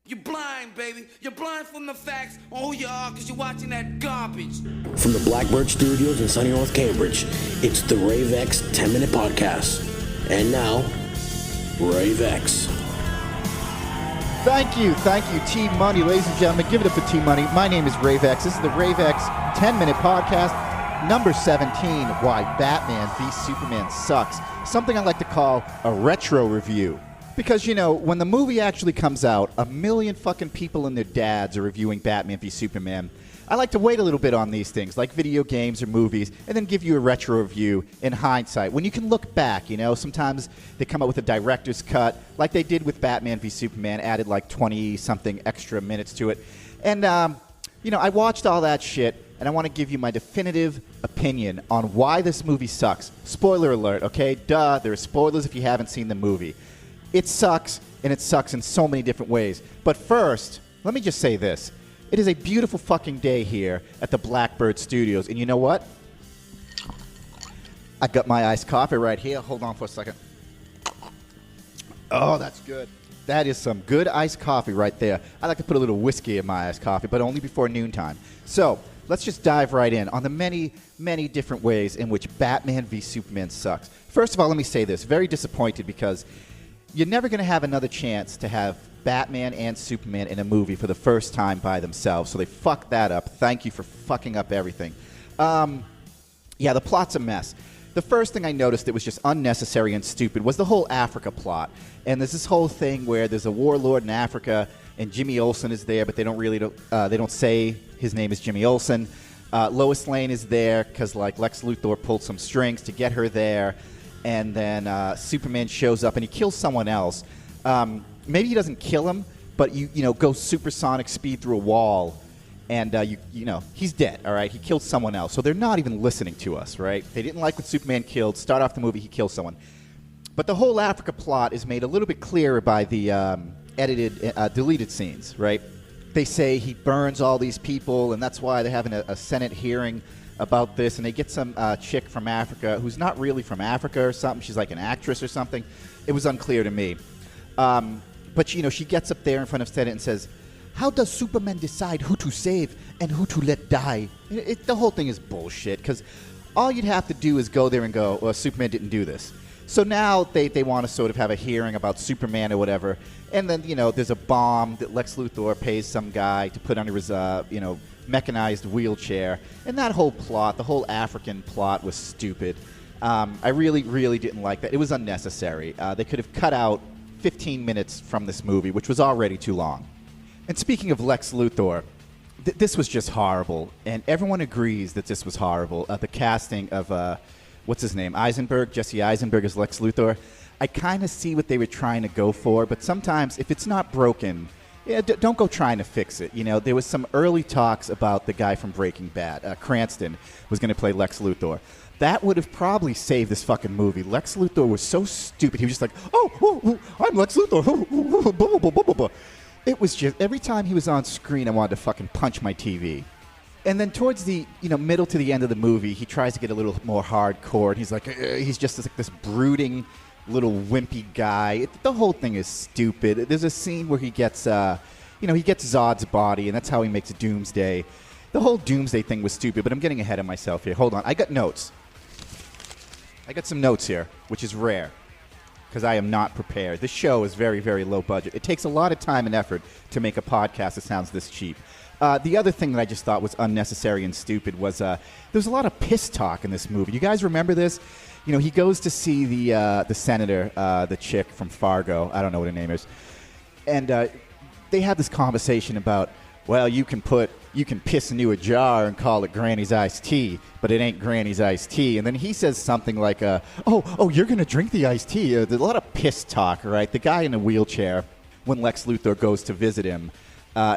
You're blind, baby. You're blind from the facts on who you are because you're watching that garbage. From the Blackbird Studios in sunny North Cambridge, it's the Rave X 10-minute podcast. And now, Rave X. Thank you, T-Money. Ladies and gentlemen, give it up for T-Money. My name is Rave X. This is the Rave X 10-minute podcast, number 17, Why Batman v Superman Sucks. Something I like to call a retro review. Because, you know, when the movie actually comes out, a million fucking people and their dads are reviewing Batman v Superman. I like to wait a little bit on these things, like video games or movies, and then give you a retro review in hindsight. When you can look back, you know, sometimes they come out with a director's cut, like they did with Batman v Superman, added like 20-something extra minutes to it. And, you know, I watched all that shit, and I want to give you my definitive opinion on why this movie sucks. Spoiler alert, okay? Duh, there are spoilers if you haven't seen the movie. It sucks, and it sucks in so many different ways. But first, let me just say this. It is a beautiful fucking day here at the Blackbird Studios. And you know what? I got my iced coffee right here. Hold on for a second. Oh, that's good. That is some good iced coffee right there. I like to put a little whiskey in my iced coffee, but only before noontime. So, let's just dive right in on the many, many different ways in which Batman v Superman sucks. First of all, let me say this. Very disappointed because you're never going to have another chance to have Batman and Superman in a movie for the first time by themselves. So they fucked that up. Thank you for fucking up everything. Yeah, the plot's a mess. The first thing I noticed that was just unnecessary and stupid was the whole Africa plot. And there's this whole thing where there's a warlord in Africa, and Jimmy Olsen is there, but they don't say his name is Jimmy Olsen. Lois Lane is there because like Lex Luthor pulled some strings to get her there. And then Superman shows up and he kills someone else. Maybe he doesn't kill him, but you know, go supersonic speed through a wall, and you know, he's dead. All right, he killed someone else. So they're not even listening to us, right? They didn't like what Superman killed. Start off the movie, he kills someone. But the whole Africa plot is made a little bit clearer by the deleted scenes, right? They say he burns all these people, and that's why they're having a Senate hearing about this, and they get some chick from Africa who's not really from Africa or something. She's like an actress or something. It was unclear to me. But, you know, she gets up there in front of Senate and says, how does Superman decide who to save and who to let die? The whole thing is bullshit, because all you'd have to do is go there and go, well, Superman didn't do this. So now they want to sort of have a hearing about Superman or whatever, and then, you know, there's a bomb that Lex Luthor pays some guy to put under his, you know, mechanized wheelchair, and that whole plot, the whole African plot, was stupid. I really, really didn't like that. It was unnecessary. They could have cut out 15 minutes from this movie, which was already too long. And speaking of Lex Luthor, this was just horrible, and everyone agrees that this was horrible. The casting of, what's his name, Jesse Eisenberg as Lex Luthor, I kind of see what they were trying to go for, but sometimes if it's not broken, yeah, don't go trying to fix it. You know, there was some early talks about the guy from Breaking Bad, Cranston, was going to play Lex Luthor. That would have probably saved this fucking movie. Lex Luthor was so stupid. He was just like, oh, I'm Lex Luthor. It was just, every time he was on screen, I wanted to fucking punch my TV. And then towards the, you know, middle to the end of the movie, he tries to get a little more hardcore. And he's like, he's just like this brooding little wimpy guy. The whole thing is stupid. There's a scene where he gets, you know, he gets Zod's body, and that's how he makes Doomsday. The whole Doomsday thing was stupid, but I'm getting ahead of myself here. Hold on. I got notes. I got some notes here, which is rare, because I am not prepared. This show is very, very low budget. It takes a lot of time and effort to make a podcast that sounds this cheap. The other thing that I just thought was unnecessary and stupid was there's a lot of piss talk in this movie. You guys remember this? You know, he goes to see the senator, the chick from Fargo. I don't know what her name is. And they have this conversation about, well, you can piss into a jar and call it Granny's iced tea, but it ain't Granny's iced tea. And then he says something like, oh, you're going to drink the iced tea. There's a lot of piss talk, right? The guy in a wheelchair, when Lex Luthor goes to visit him,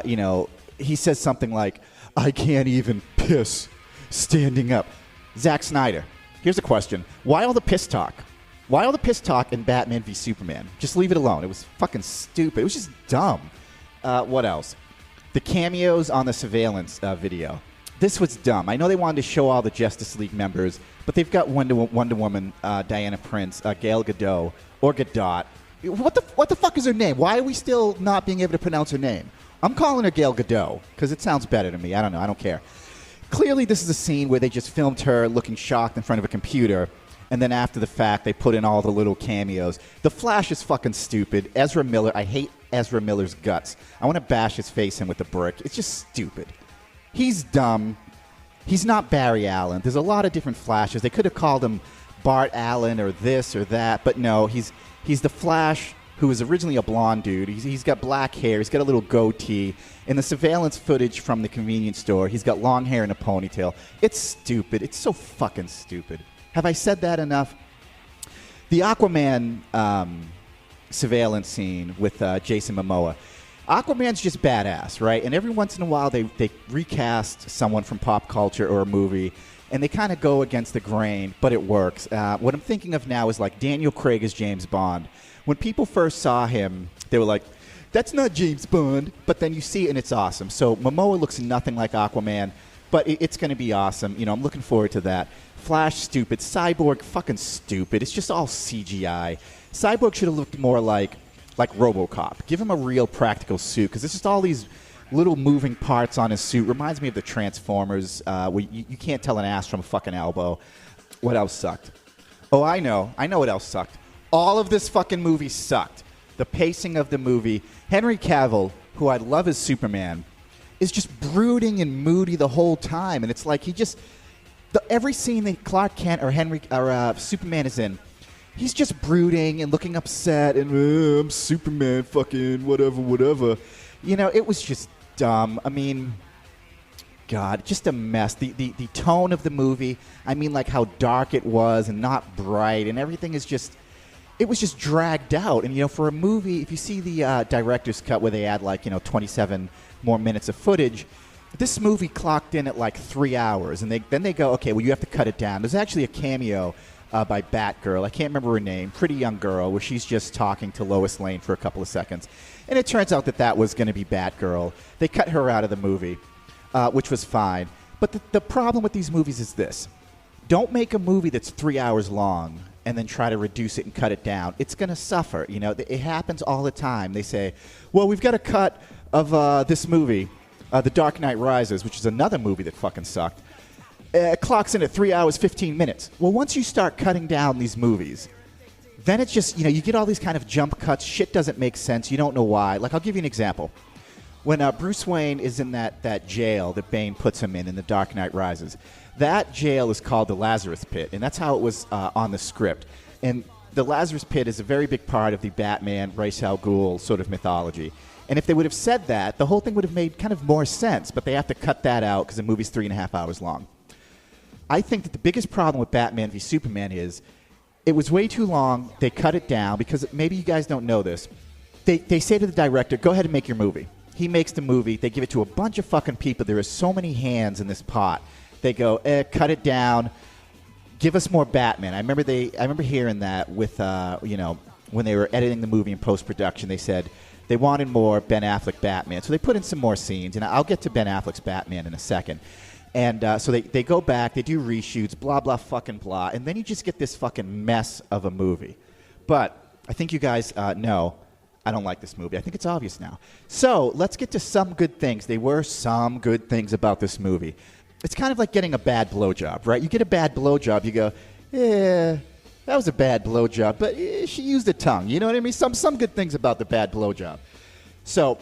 you know, he says something like, I can't even piss standing up. Zack Snyder, here's a question. Why all the piss talk? Why all the piss talk in Batman v Superman? Just leave it alone. It was fucking stupid. It was just dumb. What else? The cameos on the surveillance video. This was dumb. I know they wanted to show all the Justice League members, but they've got Wonder Woman, Diana Prince, Gal Gadot, or Gadot, What the fuck is her name? Why are we still not being able to pronounce her name? I'm calling her Gal Gadot because it sounds better to me. I don't know. I don't care. Clearly, this is a scene where they just filmed her looking shocked in front of a computer, and then after the fact, they put in all the little cameos. The Flash is fucking stupid. Ezra Miller, I hate Ezra Miller's guts. I want to bash his face in with a brick. It's just stupid. He's dumb. He's not Barry Allen. There's a lot of different Flashes. They could have called him Bart Allen or this or that, but no, he's the Flash who was originally a blonde dude. He's got black hair. He's got a little goatee. In the surveillance footage from the convenience store, he's got long hair and a ponytail. It's stupid. It's so fucking stupid. Have I said that enough? The Aquaman surveillance scene with Jason Momoa. Aquaman's just badass, right? And every once in a while they recast someone from pop culture or a movie, and they kind of go against the grain, but it works. What I'm thinking of now is like Daniel Craig as James Bond. When people first saw him, they were like, that's not James Bond. But then you see it, and it's awesome. So Momoa looks nothing like Aquaman, but it's going to be awesome. You know, I'm looking forward to that. Flash, stupid. Cyborg, fucking stupid. It's just all CGI. Cyborg should have looked more like RoboCop. Give him a real practical suit, because it's just all these little moving parts on his suit. Reminds me of the Transformers, where you can't tell an ass from a fucking elbow. What else sucked? Oh, I know what else sucked. All of this fucking movie sucked. The pacing of the movie. Henry Cavill, who I love as Superman, is just brooding and moody the whole time. And it's like every scene that Clark Kent or Superman is in, he's just brooding and looking upset and, I'm Superman, fucking whatever. You know, it was just dumb. I mean, God, just a mess. The tone of the movie, I mean, like how dark it was and not bright, and everything is just... It was just dragged out. And, you know, for a movie, if you see the director's cut where they add, 27 more minutes of footage, this movie clocked in at 3 hours. And then they go, okay, well, you have to cut it down. There's actually a cameo by Batgirl. I can't remember her name. Pretty young girl, where she's just talking to Lois Lane for a couple of seconds. And it turns out that was going to be Batgirl. They cut her out of the movie, which was fine. But the problem with these movies is this. Don't make a movie that's 3 hours long and then try to reduce it and cut it down. It's going to suffer. You know, it happens all the time. They say, well, we've got a cut of this movie, The Dark Knight Rises, which is another movie that fucking sucked. It clocks in at 3 hours, 15 minutes. Well, once you start cutting down these movies, then it's just, you get all these kind of jump cuts. Shit doesn't make sense. You don't know why. I'll give you an example. When Bruce Wayne is in that jail that Bane puts him in The Dark Knight Rises, that jail is called the Lazarus Pit, and that's how it was on the script. And the Lazarus Pit is a very big part of the Batman, Ra's al Ghul sort of mythology. And if they would have said that, the whole thing would have made kind of more sense, but they have to cut that out because the movie's 3.5 hours long. I think that the biggest problem with Batman v Superman is it was way too long. They cut it down because maybe you guys don't know this. They say to the director, go ahead and make your movie. He makes the movie. They give it to a bunch of fucking people. There are so many hands in this pot. They go, cut it down. Give us more Batman. I remember hearing that with, when they were editing the movie in post-production, they said they wanted more Ben Affleck Batman. So they put in some more scenes, and I'll get to Ben Affleck's Batman in a second. And so they go back, they do reshoots, blah, blah, fucking blah, and then you just get this fucking mess of a movie. But I think you guys know I don't like this movie. I think it's obvious now. So let's get to some good things. There were some good things about this movie. It's kind of like getting a bad blowjob, right? You get a bad blowjob, you go, that was a bad blowjob, but she used a tongue. You know what I mean? Some good things about the bad blowjob. So,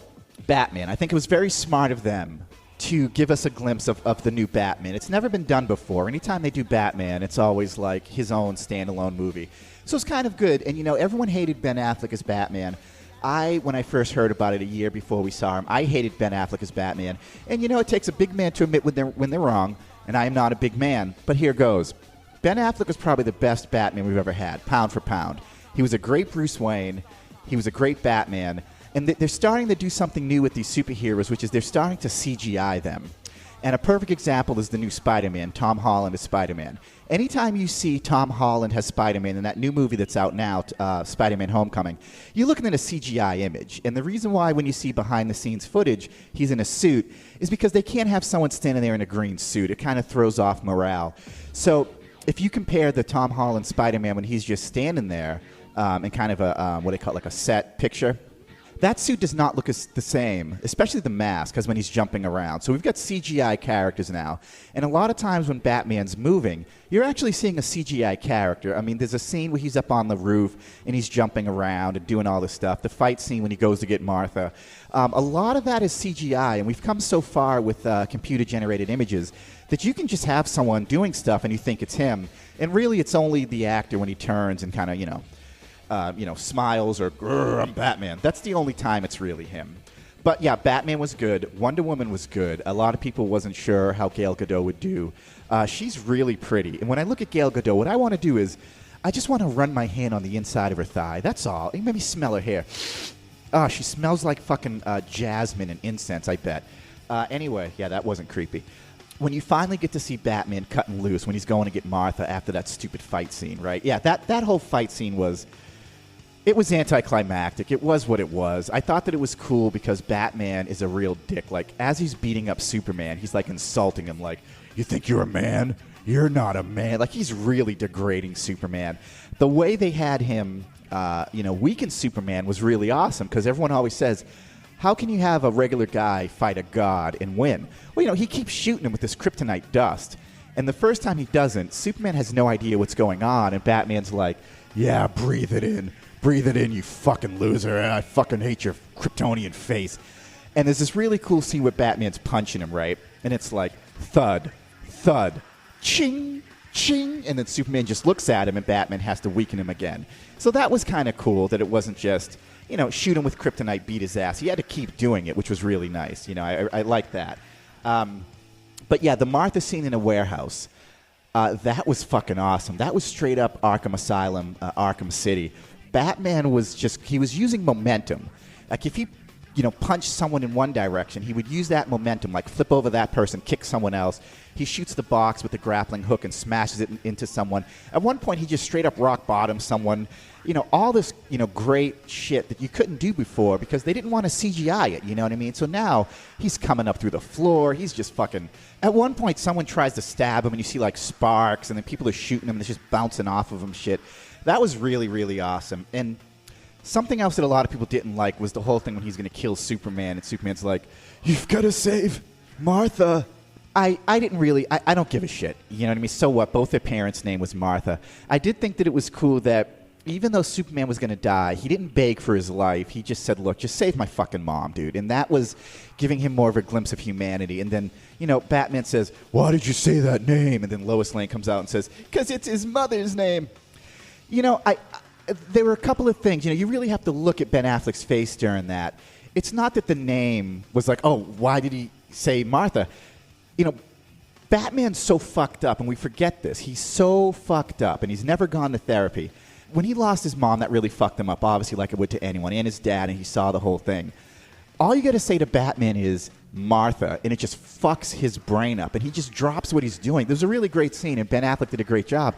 Batman, I think it was very smart of them to give us a glimpse of the new Batman. It's never been done before. Anytime they do Batman, it's always like his own standalone movie. So it's kind of good. And, everyone hated Ben Affleck as Batman. When I first heard about it a year before we saw him, I hated Ben Affleck as Batman. And, it takes a big man to admit when they're wrong, and I am not a big man. But here goes. Ben Affleck was probably the best Batman we've ever had, pound for pound. He was a great Bruce Wayne. He was a great Batman. And they're starting to do something new with these superheroes, which is they're starting to CGI them. And a perfect example is the new Spider-Man, Tom Holland as Spider-Man. Anytime you see Tom Holland as Spider-Man in that new movie that's out now, Spider-Man Homecoming, you're looking at a CGI image. And the reason why when you see behind-the-scenes footage, he's in a suit, is because they can't have someone standing there in a green suit. It kind of throws off morale. So if you compare the Tom Holland Spider-Man when he's just standing there in kind of a, what they call like a set picture. That suit does not look the same, especially the mask, because when he's jumping around. So we've got CGI characters now. And a lot of times when Batman's moving, you're actually seeing a CGI character. I mean, there's a scene where he's up on the roof and he's jumping around and doing all this stuff. The fight scene when he goes to get Martha. A lot of that is CGI, and we've come so far with computer-generated images that you can just have someone doing stuff and you think it's him. And really, it's only the actor when he turns and kind of, smiles or I'm Batman. That's the only time it's really him. But yeah, Batman was good. Wonder Woman was good. A lot of people wasn't sure how Gal Gadot would do. She's really pretty. And when I look at Gal Gadot, what I want to do is I just want to run my hand on the inside of her thigh. That's all. And maybe smell her hair. Oh, she smells like fucking jasmine and incense, I bet. Anyway, yeah, that wasn't creepy. When you finally get to see Batman cutting loose when he's going to get Martha after that stupid fight scene, right? Yeah, that whole fight scene was... It was anticlimactic. It was what it was. I thought that it was cool because Batman is a real dick. Like, as he's beating up Superman, he's, like, insulting him. Like, you think you're a man? You're not a man. Like, he's really degrading Superman. The way they had him, weaken Superman was really awesome because everyone always says, how can you have a regular guy fight a god and win? Well, he keeps shooting him with this kryptonite dust. And the first time he doesn't, Superman has no idea what's going on. And Batman's like, yeah, breathe it in. Breathe it in, you fucking loser. I fucking hate your Kryptonian face. And there's this really cool scene where Batman's punching him, right? And it's like, thud, thud, ching, ching. And then Superman just looks at him and Batman has to weaken him again. So that was kind of cool that it wasn't just, shoot him with kryptonite, beat his ass. He had to keep doing it, which was really nice. I like that. But yeah, the Martha scene in a warehouse, that was fucking awesome. That was straight up Arkham Asylum, Arkham City. Batman was using momentum. Like if he, punched someone in one direction, he would use that momentum, like flip over that person, kick someone else. He shoots the box with the grappling hook and smashes it into someone. At one point, he just straight up rock bottomed someone. All this, great shit that you couldn't do before because they didn't want to CGI it, you know what I mean? So now he's coming up through the floor. He's just fucking... At one point, someone tries to stab him and you see like sparks and then people are shooting him and it's just bouncing off of him shit. That was really, really awesome. And something else that a lot of people didn't like was the whole thing when he's going to kill Superman. And Superman's like, you've got to save Martha. I don't give a shit. You know what I mean? So what? Both their parents' name was Martha. I did think that it was cool that even though Superman was going to die, he didn't beg for his life. He just said, look, just save my fucking mom, dude. And that was giving him more of a glimpse of humanity. And then, Batman says, why did you say that name? And then Lois Lane comes out and says, because it's his mother's name. There were a couple of things. You really have to look at Ben Affleck's face during that. It's not that the name was like, oh, why did he say Martha? Batman's so fucked up, and we forget this. He's so fucked up, and he's never gone to therapy. When he lost his mom, that really fucked him up, obviously, like it would to anyone, and his dad, and he saw the whole thing. All you got to say to Batman is Martha, and it just fucks his brain up, and he just drops what he's doing. There's a really great scene, and Ben Affleck did a great job.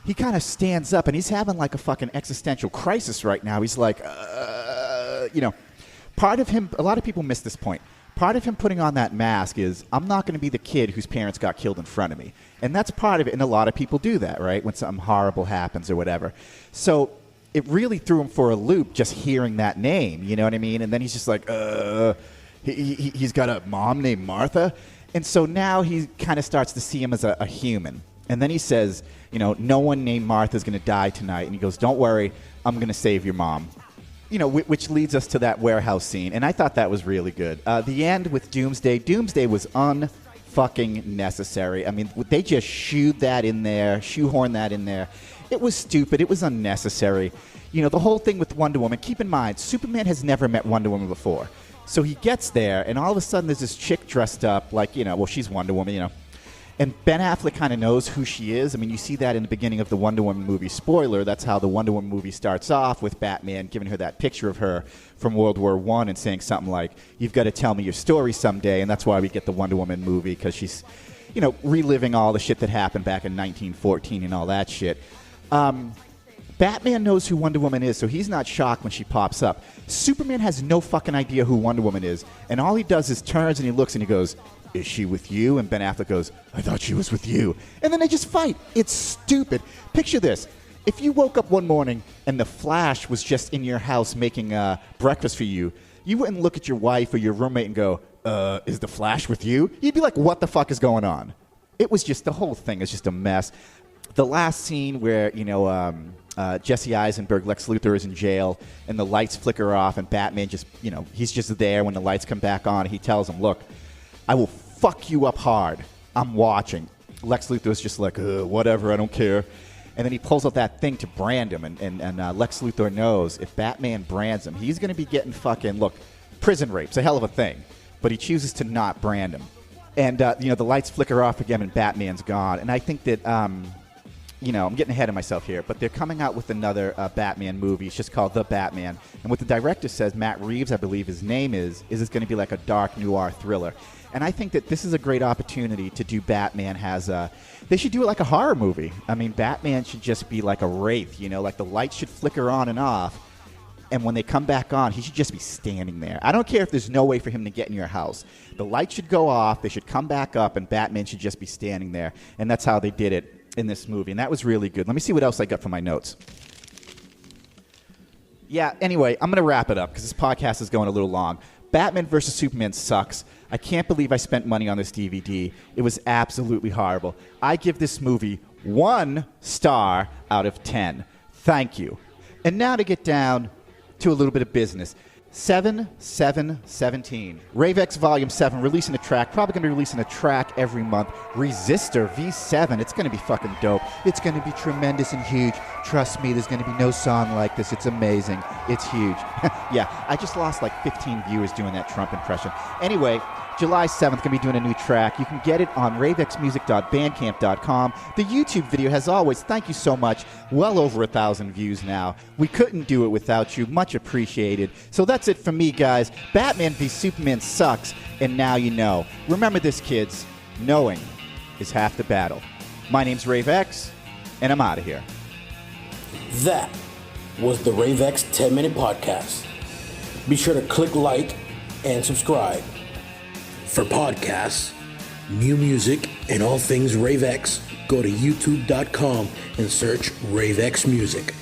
He kind of stands up, and he's having like a fucking existential crisis right now. He's like, part of him, a lot of people miss this point. Part of him putting on that mask is, I'm not going to be the kid whose parents got killed in front of me. And that's part of it, and a lot of people do that, right, when something horrible happens or whatever. So it really threw him for a loop just hearing that name, you know what I mean? And then he's just like, he's got a mom named Martha? And so now he kind of starts to see him as a human. And then he says, no one named Martha is going to die tonight. And he goes, don't worry, I'm going to save your mom. Which leads us to that warehouse scene. And I thought that was really good. The end with Doomsday. Doomsday was unfucking necessary. I mean, they just shoehorned that in there. It was stupid. It was unnecessary. The whole thing with Wonder Woman. Keep in mind, Superman has never met Wonder Woman before. So he gets there, and all of a sudden there's this chick dressed up like, she's Wonder Woman, And Ben Affleck kind of knows who she is. I mean, you see that in the beginning of the Wonder Woman movie. Spoiler, that's how the Wonder Woman movie starts off, with Batman giving her that picture of her from World War I and saying something like, you've got to tell me your story someday. And that's why we get the Wonder Woman movie, because she's, reliving all the shit that happened back in 1914 and all that shit. Batman knows who Wonder Woman is, so he's not shocked when she pops up. Superman has no fucking idea who Wonder Woman is. And all he does is turns and he looks and he goes, is she with you? And Ben Affleck goes, I thought she was with you. And then they just fight. It's stupid. Picture this. If you woke up one morning and the Flash was just in your house making breakfast for you, you wouldn't look at your wife or your roommate and go, is the Flash with you? You'd be like, what the fuck is going on? It was just, the whole thing is just a mess. The last scene where, Jesse Eisenberg, Lex Luthor, is in jail and the lights flicker off and Batman just, he's just there when the lights come back on. He tells him, look, I will fuck you up hard. I'm watching. Lex Luthor is just like, whatever, I don't care. And then he pulls out that thing to brand him, and Lex Luthor knows if Batman brands him, he's going to be getting prison rape's a hell of a thing. But he chooses to not brand him. And, the lights flicker off again and Batman's gone. And I think that, I'm getting ahead of myself here, but they're coming out with another Batman movie. It's just called The Batman. And what the director says, Matt Reeves, I believe his name is it's going to be like a dark noir thriller. And I think that this is a great opportunity to do Batman they should do it like a horror movie. I mean, Batman should just be like a wraith, like the lights should flicker on and off. And when they come back on, he should just be standing there. I don't care if there's no way for him to get in your house. The lights should go off, they should come back up, and Batman should just be standing there. And that's how they did it in this movie. And that was really good. Let me see what else I got for my notes. Yeah, anyway, I'm going to wrap it up because this podcast is going a little long. Batman vs. Superman sucks. I can't believe I spent money on this DVD. It was absolutely horrible. I give this movie 1 star out of 10. Thank you. And now to get down to a little bit of business. 7/7/17. Rave X Volume 7, releasing a track. Probably going to be releasing a track every month. Resistor V7. It's going to be fucking dope. It's going to be tremendous and huge. Trust me, there's going to be no song like this. It's amazing. It's huge. Yeah, I just lost like 15 viewers doing that Trump impression. Anyway, July 7th, going to be doing a new track. You can get it on ravexmusic.bandcamp.com. The YouTube video, as always, thank you so much. Well over 1,000 views now. We couldn't do it without you. Much appreciated. So that's it from me, guys. Batman v Superman sucks, and now you know. Remember this, kids. Knowing is half the battle. My name's Rave X, and I'm out of here. That was the Rave X 10-minute podcast. Be sure to click like and subscribe. For podcasts, new music, and all things Rave X, go to youtube.com and search Rave X Music.